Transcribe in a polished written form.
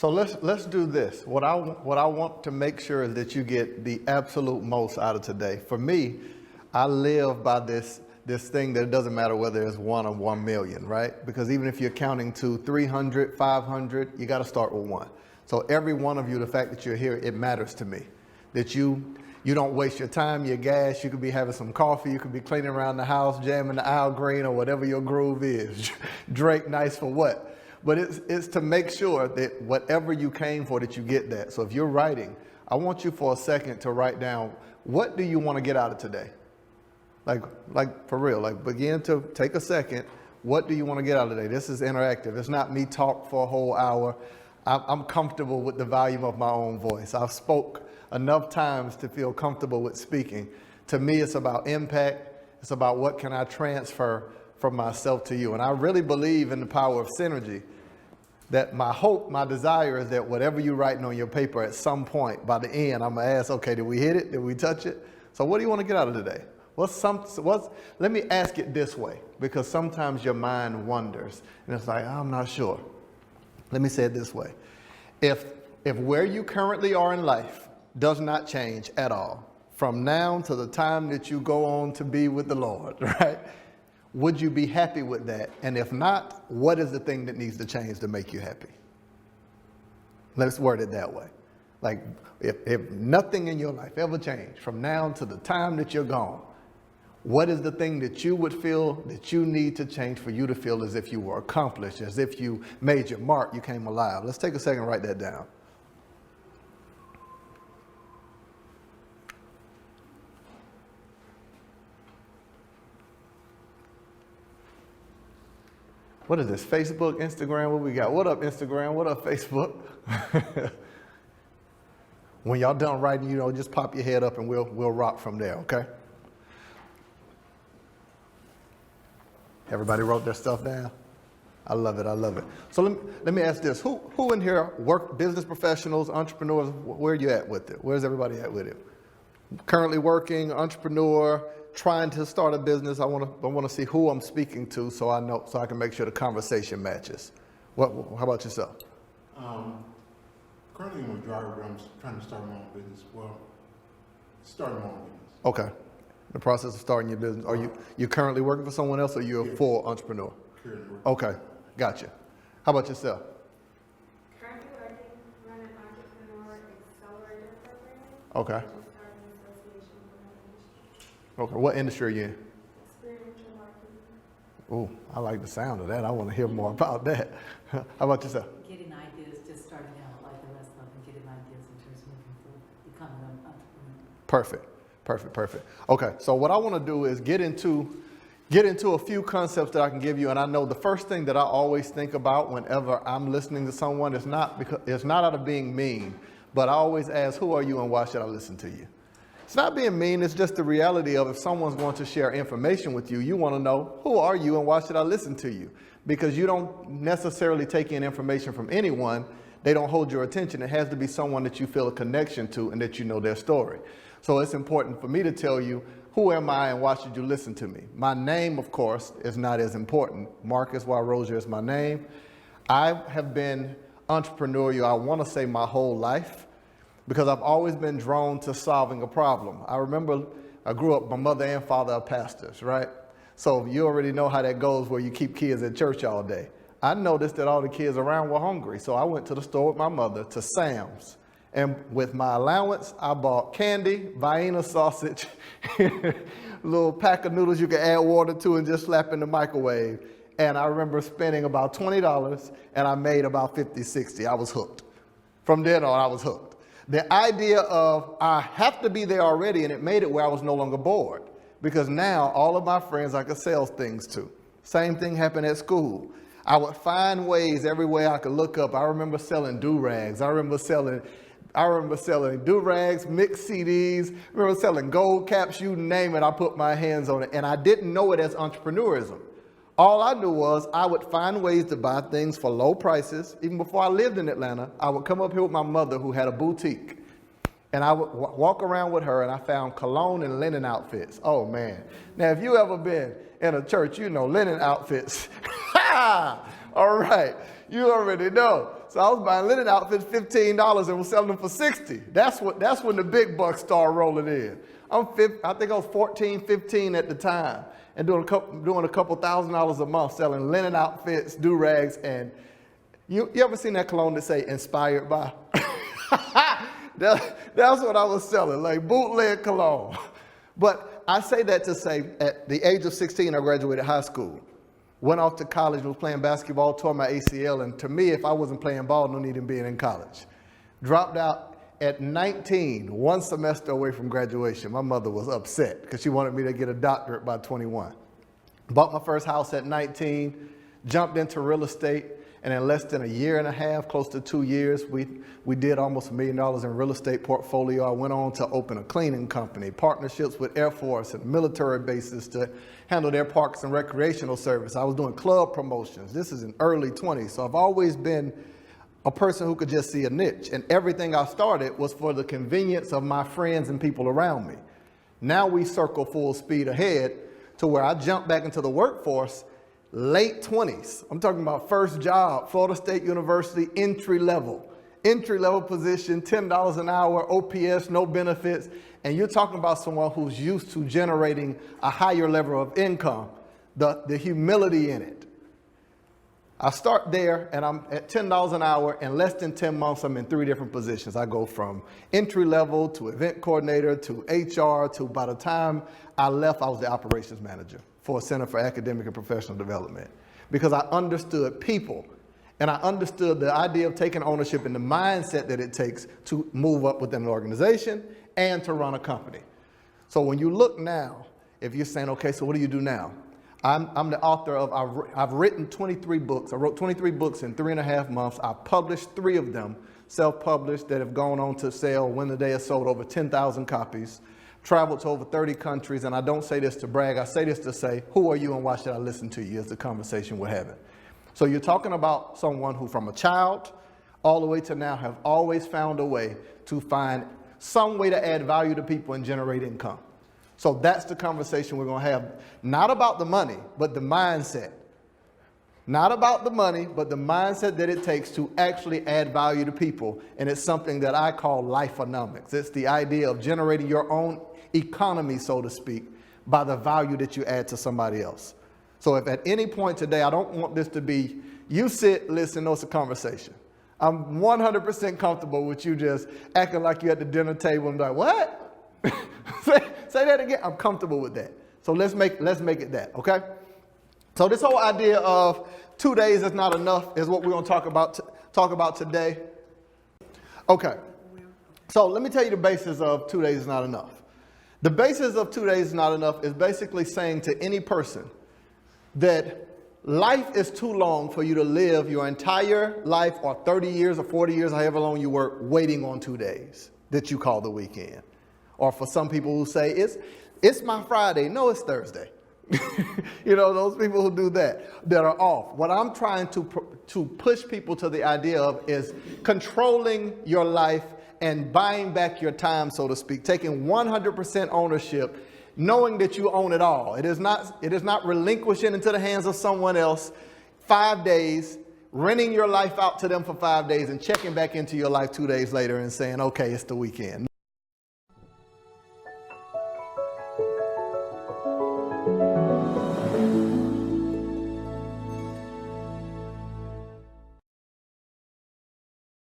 So let's do this. What I want to make sure is that you get the absolute most out of today. For me, I live by this thing that it doesn't matter whether it's 1 or 1 million, right? Because even if you're counting to 300, 500, you got to start with 1. So every one of you, the fact that you're here, it matters to me. That you don't waste your time, your gas. You could be having some coffee. You could be cleaning around the house, jamming the Al Green or whatever your groove is. Drake nice for what? But it's to make sure that whatever you came for, that you get that. So if you're writing, I want you for a second to write down, what do you want to get out of today? Like for real, like begin to take a second. What do you want to get out of today? This is interactive. It's not me talk for a whole hour. I'm comfortable with the volume of my own voice. I've spoke enough times to feel comfortable with speaking. To me, it's about impact. It's about what can I transfer from myself to you. And I really believe in the power of synergy. That my hope, my desire is that whatever you're writing on your paper at some point, by the end, I'm going to ask, okay, did we hit it? Did we touch it? So what do you want to get out of today? Let me ask it this way, because sometimes your mind wanders and it's like, I'm not sure. Let me say it this way. If where you currently are in life does not change at all, from now to the time that you go on to be with the Lord, right? Would you be happy with that? And if not, what is the thing that needs to change to make you happy? Let's word it that way. Like if nothing in your life ever changed from now to the time that you're gone, what is the thing that you would feel that you need to change for you to feel as if you were accomplished, as if you made your mark, you came alive? Let's take a second and write that down. What is this? Facebook, Instagram, what we got? What up, Instagram? What up, Facebook? When y'all done writing, just pop your head up and we'll rock from there, okay? Everybody wrote their stuff down? I love it, I love it. So let me ask this. Who in here work, business professionals, entrepreneurs, where are you at with it? Where's everybody at with it? Currently working, entrepreneur, trying to start a business. I want to see who I'm speaking to so I can make sure the conversation matches. How about yourself? Currently I'm a driver, but I'm trying to start my own business. Well, starting my own business. Okay. The process of starting your business. Are you currently working for someone else, or you're a full entrepreneur? Currently working. Okay, gotcha. How about yourself? Currently working, run an entrepreneur accelerator program. Okay. Just started an association with my industry. Okay. What industry are you in? Experiential marketing. Ooh, I like the sound of that. I want to hear more about that. How about yourself? Getting ideas, just starting out like the rest of them, getting ideas in terms of moving forward, becoming an entrepreneur. Perfect. Okay, so what I want to do is get into a few concepts that I can give you. And I know the first thing that I always think about whenever I'm listening to someone is not out of being mean, but I always ask, who are you and why should I listen to you? It's not being mean, it's just the reality of if someone's going to share information with you, you want to know, who are you and why should I listen to you? Because you don't necessarily take in information from anyone. They don't hold your attention. It has to be someone that you feel a connection to and that you know their story. So it's important for me to tell you, who am I and why should you listen to me? My name, of course, is not as important. Marcus Y. Rosier is my name. I have been entrepreneurial, I want to say, my whole life, because I've always been drawn to solving a problem. I remember I grew up, my mother and father are pastors, right? So you already know how that goes where you keep kids at church all day. I noticed that all the kids around were hungry, so I went to the store with my mother to Sam's. And with my allowance, I bought candy, Vienna sausage, a little pack of noodles you can add water to and just slap in the microwave. And I remember spending about $20 and I made about 50, 60. I was hooked. From then on, I was hooked. The idea of I have to be there already, and it made it where I was no longer bored. Because now all of my friends I could sell things to. Same thing happened at school. I would find ways everywhere I could look up. I remember selling do-rags. I remember selling do-rags, mixed CDs, I remember selling gold caps, you name it, I put my hands on it. And I didn't know it as entrepreneurism. All I knew was I would find ways to buy things for low prices. Even before I lived in Atlanta, I would come up here with my mother who had a boutique. And I would walk around with her, and I found cologne and linen outfits. Oh, man. Now, if you ever been in a church, you know linen outfits. All right. You already know. So I was buying linen outfits $15 and was selling them for $60. That's when the big bucks start rolling in. I think I was 14, 15 at the time, and doing a couple $1,000s a month selling linen outfits, do-rags, and you ever seen that cologne that say inspired by? That's what I was selling, like bootleg cologne. But I say that to say, at the age of 16, I graduated high school. Went off to college, was playing basketball, tore my ACL, and to me, if I wasn't playing ball, no need in being in college. Dropped out at 19, one semester away from graduation. My mother was upset because she wanted me to get a doctorate by 21. Bought my first house at 19, jumped into real estate, and in less than a year and a half, close to 2 years, we did almost $1 million in real estate portfolio. I went on to open a cleaning company, partnerships with Air Force and military bases to handle their parks and recreational service. I was doing club promotions. This is in early 20s, so I've always been a person who could just see a niche, and everything I started was for the convenience of my friends and people around me. Now we circle full speed ahead to where I jump back into the workforce late 20s. I'm talking about first job, Florida State University, entry level position, $10 an hour, OPS, no benefits. And you're talking about someone who's used to generating a higher level of income, the humility in it. I start there and I'm at $10 an hour. In less than 10 months, I'm in 3 different positions. I go from entry level to event coordinator to HR to, by the time I left, I was the operations manager for a Center for Academic and Professional Development, because I understood people and I understood the idea of taking ownership and the mindset that it takes to move up within an organization and to run a company. So when you look now, if you're saying, okay, so what do you do now? I'm the author of, I've written 23 books. I wrote 23 books in 3.5 months. I published 3 of them, self-published, that have gone on to sell, when the day has sold over 10,000 copies. Traveled to over 30 countries, and I don't say this to brag, I say this to say, who are you and why should I listen to you, is the conversation we're having. So you're talking about someone who from a child all the way to now have always found a way to find some way to add value to people and generate income. So that's the conversation we're gonna have, not about the money, but the mindset. Not about the money, but the mindset that it takes to actually add value to people. And it's something that I call life-onomics. It's the idea of generating your own economy, so to speak, by the value that you add to somebody else. So if at any point today, I don't want this to be, you sit, listen, no, it's a conversation. I'm 100% comfortable with you just acting like you're at the dinner table and like, what? say that again. I'm comfortable with that. So let's make it that, okay? So this whole idea of 2 days is not enough is what we're going to talk about today. Okay. So let me tell you the basis of 2 days is not enough. The basis of 2 days is not enough is basically saying to any person that life is too long for you to live your entire life, or 30 years or 40 years, however long you work, waiting on 2 days that you call the weekend. Or for some people who say, it's my Friday. No, it's Thursday. You know, those people who do that are off. What I'm trying to push people to the idea of is controlling your life and buying back your time, so to speak, taking 100% ownership, knowing that you own it all. It is not relinquishing into the hands of someone else 5 days, renting your life out to them for 5 days and checking back into your life 2 days later and saying, okay, it's the weekend.